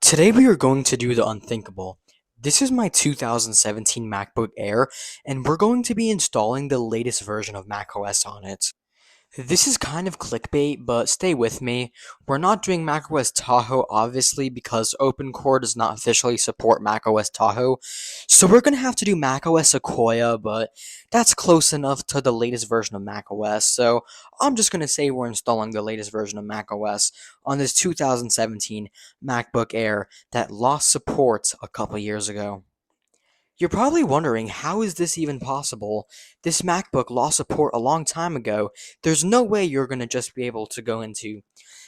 Today we are going to do the unthinkable. This is my 2017 MacBook Air, and we're going to be installing the latest version of macOS on it. This is kind of clickbait, but stay with me. We're not doing macOS Tahoe, obviously, because OpenCore does not officially support macOS Tahoe. So we're going to have to do macOS Sequoia, but that's close enough to the latest version of macOS. So I'm just going to say we're installing the latest version of macOS on this 2017 MacBook Air that lost support a couple years ago. You're probably wondering, how is this even possible? This MacBook lost support a long time ago. There's no way you're going to just be able to go into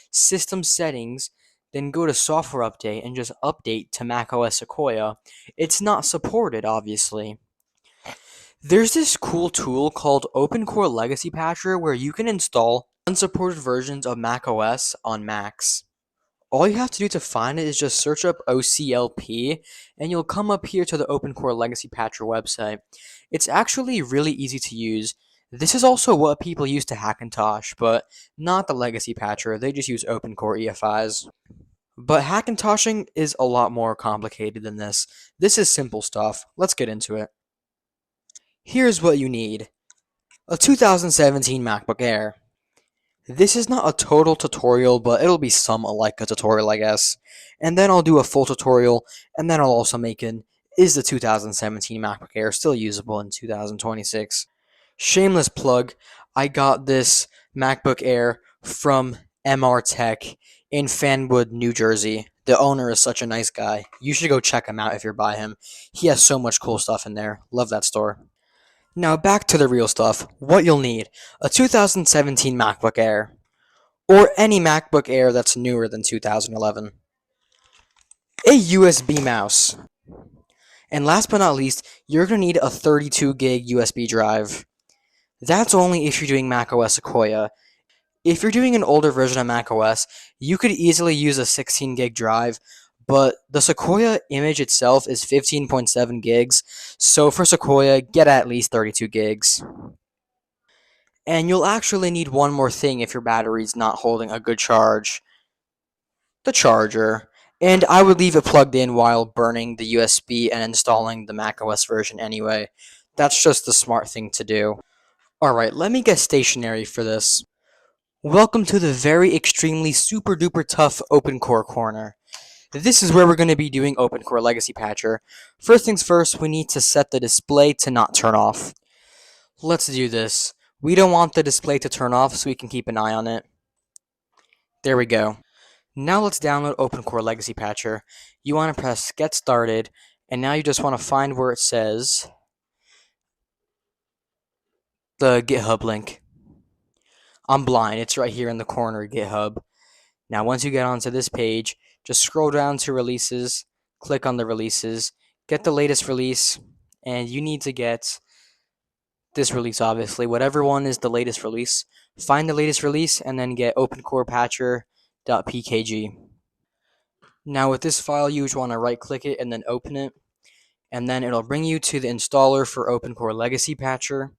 System Settings, then go to Software Update and just update to macOS Sequoia. It's not supported, obviously. There's this cool tool called OpenCore Legacy Patcher where you can install unsupported versions of macOS on Macs. All you have to do to find it is just search up OCLP, and you'll come up here to the OpenCore Legacy Patcher website. It's actually really easy to use. This is also what people use to Hackintosh, but not the Legacy Patcher. They just use OpenCore EFIs. But Hackintoshing is a lot more complicated than this. This is simple stuff. Let's get into it. Here's what you need. A 2017 MacBook Air. This is not a total tutorial, but it'll be some like a tutorial, I guess. And then I'll do a full tutorial, and then I'll also make an is the 2017 MacBook Air still usable in 2026? Shameless plug, I got this MacBook Air from MR Tech in Fanwood, New Jersey. The owner is such a nice guy. You should go check him out if you're by him. He has so much cool stuff in there. Love that store. Now back to the real stuff. What you'll need: a 2017 MacBook Air, or any MacBook Air that's newer than 2011, a USB mouse, and last but not least, you're going to need a 32 gig USB drive. That's only if you're doing macOS Sequoia. If you're doing an older version of macOS, you could easily use a 16 gig drive, but the Sequoia image itself is 15.7 gigs, so for Sequoia, get at least 32 gigs. And you'll actually need one more thing if your battery's not holding a good charge: the charger. And I would leave it plugged in while burning the USB and installing the macOS version anyway. That's just the smart thing to do. Alright, let me get stationary for this. Welcome to the very extremely super duper tough OpenCore corner. This is where we're going to be doing OpenCore Legacy Patcher. First things first, we need to set the display to not turn off. Let's do this. We don't want the display to turn off, so we can keep an eye on it. There we go. Now let's download OpenCore Legacy Patcher. You want to press Get Started, and now you just want to find where it says the GitHub link. I'm blind. It's right here in the corner, GitHub. Now once you get onto this page, just scroll down to Releases, click on the Releases, get the latest release, and you need to get this release, obviously. Whatever one is the latest release. Find the latest release, and then get OpenCore Patcher.pkg. Now with this file, you just want to right-click it and then open it, and then it'll bring you to the installer for OpenCore Legacy Patcher.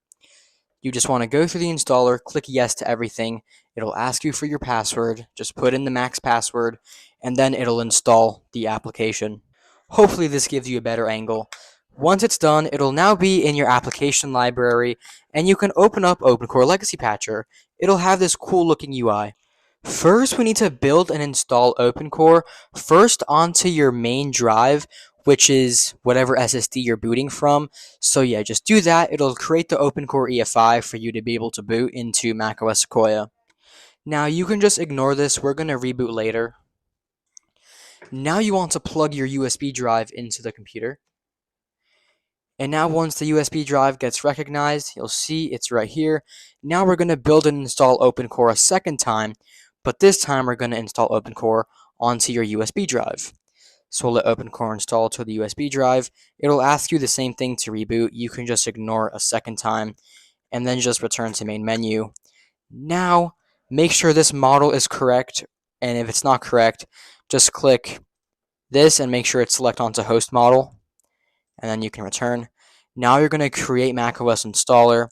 You just want to go through the installer, click yes to everything. It'll ask you for your password. Just put in the max password, and then it'll install the application. Hopefully this gives you a better angle. Once it's done, it'll now be in your application library, and you can open up OpenCore Legacy Patcher. It'll have this cool looking UI. First, we need to build and install OpenCore first onto your main drive, which is whatever SSD you're booting from. So yeah, just do that. It'll create the OpenCore EFI for you to be able to boot into macOS Sequoia. Now you can just ignore this. We're going to reboot later. Now you want to plug your USB drive into the computer. And now once the USB drive gets recognized, you'll see it's right here. Now we're going to build and install OpenCore a second time, but this time we're going to install OpenCore onto your USB drive. So we'll let OpenCore install to the USB drive. It'll ask you the same thing to reboot. You can just ignore a second time and then just return to main menu. Now, make sure this model is correct, and if it's not correct, just click this and make sure it's select onto host model, and then you can return. Now you're going to create macOS installer.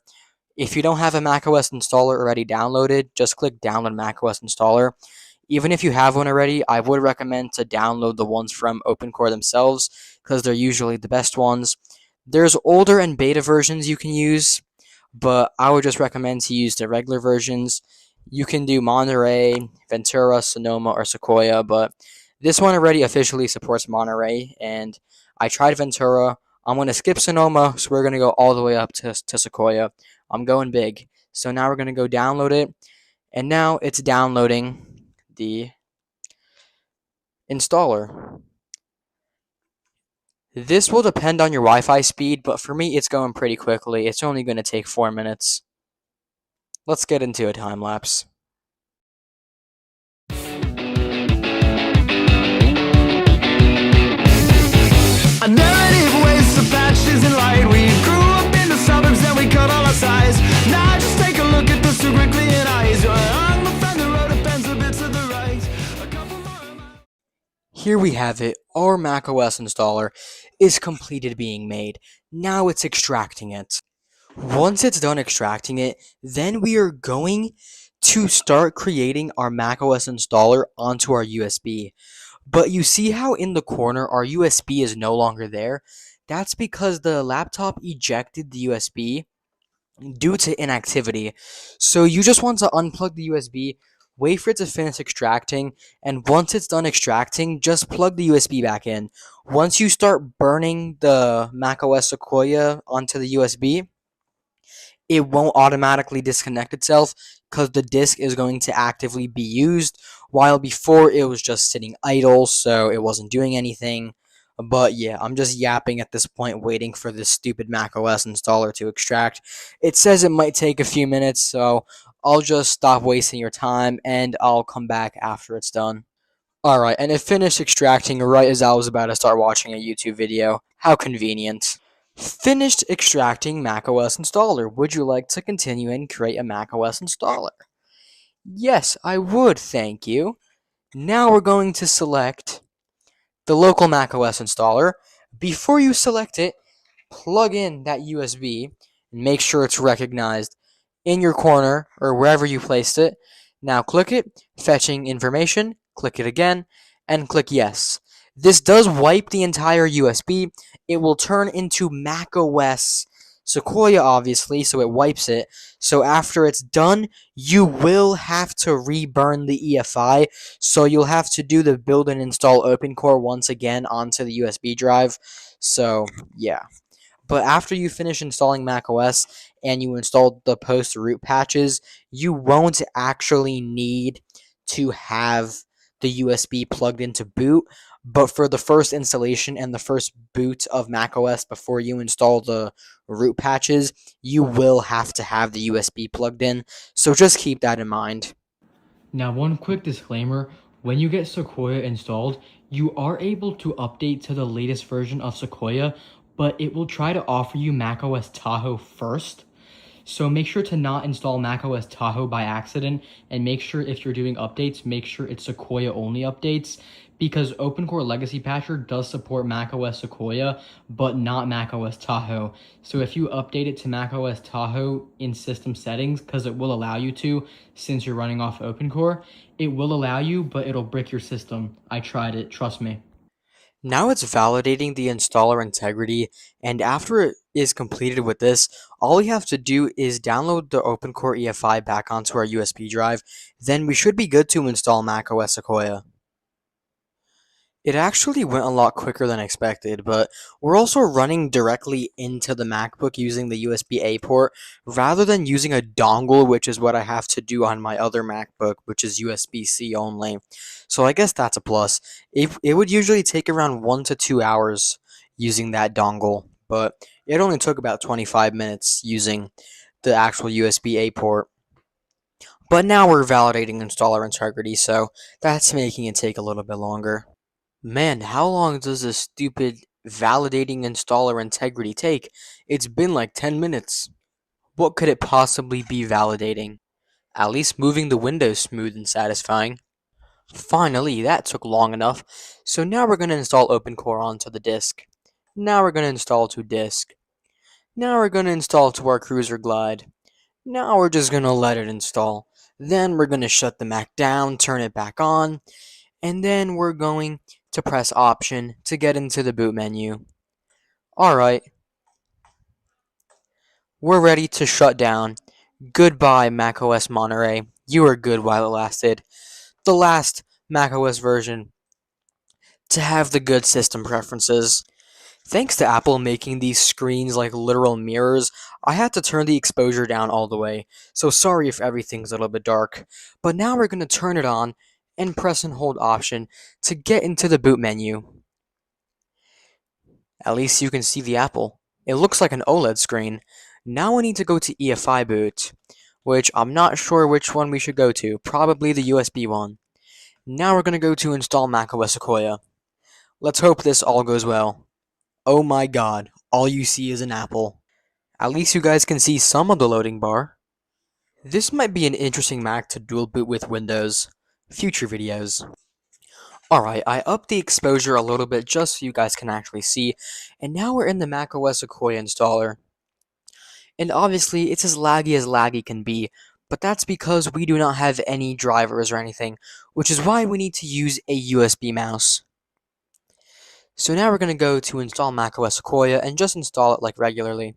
If you don't have a macOS installer already downloaded, just click download macOS installer. Even if you have one already, I would recommend to download the ones from OpenCore themselves because they're usually the best ones. There's older and beta versions you can use, but I would just recommend to use the regular versions. You can do Monterey, Ventura, Sonoma, or Sequoia, but this one already officially supports Monterey, and I tried Ventura. I'm going to skip Sonoma, so we're going to go all the way up to Sequoia. I'm going big. So now we're going to go download it, and now it's downloading the installer. This will depend on your Wi-Fi speed, but for me it's going pretty quickly. It's only going to take 4 minutes. Let's get into a time lapse. A narrative waste of patches and light. We grew up in the suburbs and we cut all our size. Now just take a look at this directly in eyes. I'm a friend that wrote a pencil bit to the right. A couple more. Here we have it. Our macOS installer is completed being made. Now it's extracting it. Once it's done extracting it, then we are going to start creating our macOS installer onto our USB. But you see how in the corner our USB is no longer there? That's because the laptop ejected the USB due to inactivity. So you just want to unplug the USB, wait for it to finish extracting, and once it's done extracting, just plug the USB back in. Once you start burning the macOS Sequoia onto the USB, it won't automatically disconnect itself because the disk is going to actively be used, while before it was just sitting idle, so it wasn't doing anything. But yeah, I'm just yapping at this point, waiting for this stupid macOS installer to extract. It says it might take a few minutes, so I'll just stop wasting your time and I'll come back after it's done. Alright, and it finished extracting right as I was about to start watching a YouTube video. How convenient. Finished extracting macOS installer. Would you like to continue and create a macOS installer? Yes, I would, thank you. Now we're going to select the local macOS installer. Before you select it, plug in that USB and make sure it's recognized in your corner or wherever you placed it. Now click it, fetching information, click it again, and click yes. This does wipe the entire USB. It will turn into macOS Sequoia, obviously, so it wipes it. So after it's done, you will have to reburn the EFI. So you'll have to do the build and install OpenCore once again onto the USB drive. So yeah. But after you finish installing macOS and you install the post root patches, you won't actually need to have the USB plugged into boot. But for the first installation and the first boot of macOS before you install the root patches, you will have to have the USB plugged in. So just keep that in mind. Now, one quick disclaimer. When you get Sequoia installed, you are able to update to the latest version of Sequoia, but it will try to offer you macOS Tahoe first. So make sure to not install macOS Tahoe by accident, and make sure if you're doing updates, make sure it's Sequoia only updates, because OpenCore Legacy Patcher does support macOS Sequoia, but not macOS Tahoe. So if you update it to macOS Tahoe in system settings, because it will allow you to, since you're running off OpenCore, it will allow you, but it'll brick your system. I tried it, trust me. Now it's validating the installer integrity, and after it is completed with this, all we have to do is download the OpenCore EFI back onto our USB drive. Then we should be good to install macOS Sequoia. It actually went a lot quicker than expected, but we're also running directly into the MacBook using the USB-A port rather than using a dongle, which is what I have to do on my other MacBook, which is USB-C only. So I guess that's a plus. It would usually take around 1 to 2 hours using that dongle, but it only took about 25 minutes using the actual USB-A port. But now we're validating installer integrity, so that's making it take a little bit longer. Man, how long does this stupid validating installer integrity take? It's been like 10 minutes. What could it possibly be validating? At least moving the windows smooth and satisfying. Finally, that took long enough. So now we're going to install OpenCore onto the disk. Now we're going to install to disk. Now we're going to install to our Cruiser Glide. Now we're just going to let it install. Then we're going to shut the Mac down, turn it back on, and then we're going to press Option to get into the boot menu. Alright, we're ready to shut down. Goodbye, macOS Monterey. You were good while it lasted. The last macOS version to have the good system preferences. Thanks to Apple making these screens like literal mirrors, I had to turn the exposure down all the way, so sorry if everything's a little bit dark. But now we're going to turn it on and press and hold Option to get into the boot menu. At least you can see the Apple. It looks like an OLED screen. Now we need to go to EFI boot, which I'm not sure which one we should go to, probably the USB one. Now we're going to go to install macOS Sequoia. Let's hope this all goes well. Oh my god, all you see is an apple. At least you guys can see some of the loading bar. This might be an interesting Mac to dual boot with Windows. Future videos. Alright, I upped the exposure a little bit just so you guys can actually see, and now we're in the macOS Sequoia installer. And obviously, it's as laggy can be, but that's because we do not have any drivers or anything, which is why we need to use a USB mouse. So now we're going to go to install macOS Sequoia and just install it like regularly.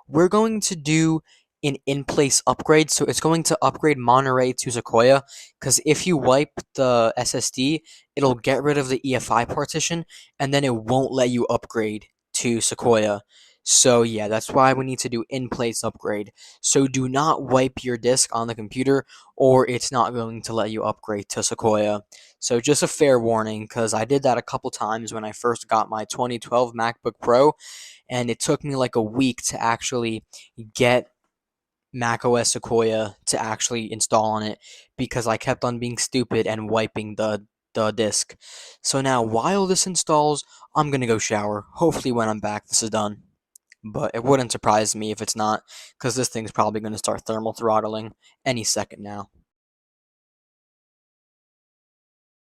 We're going to do an in-place upgrade, so it's going to upgrade Monterey to Sequoia, because if you wipe the SSD, it'll get rid of the EFI partition, and then it won't let you upgrade to Sequoia. So yeah, that's why we need to do in-place upgrade. So do not wipe your disk on the computer, or it's not going to let you upgrade to Sequoia. So just a fair warning, because I did that a couple times when I first got my 2012 MacBook Pro, and it took me like a week to actually get macOS Sequoia to actually install on it because I kept on being stupid and wiping the disk. So now while this installs, I'm gonna go shower. Hopefully when I'm back this is done. But it wouldn't surprise me if it's not, because this thing's probably gonna start thermal throttling any second now.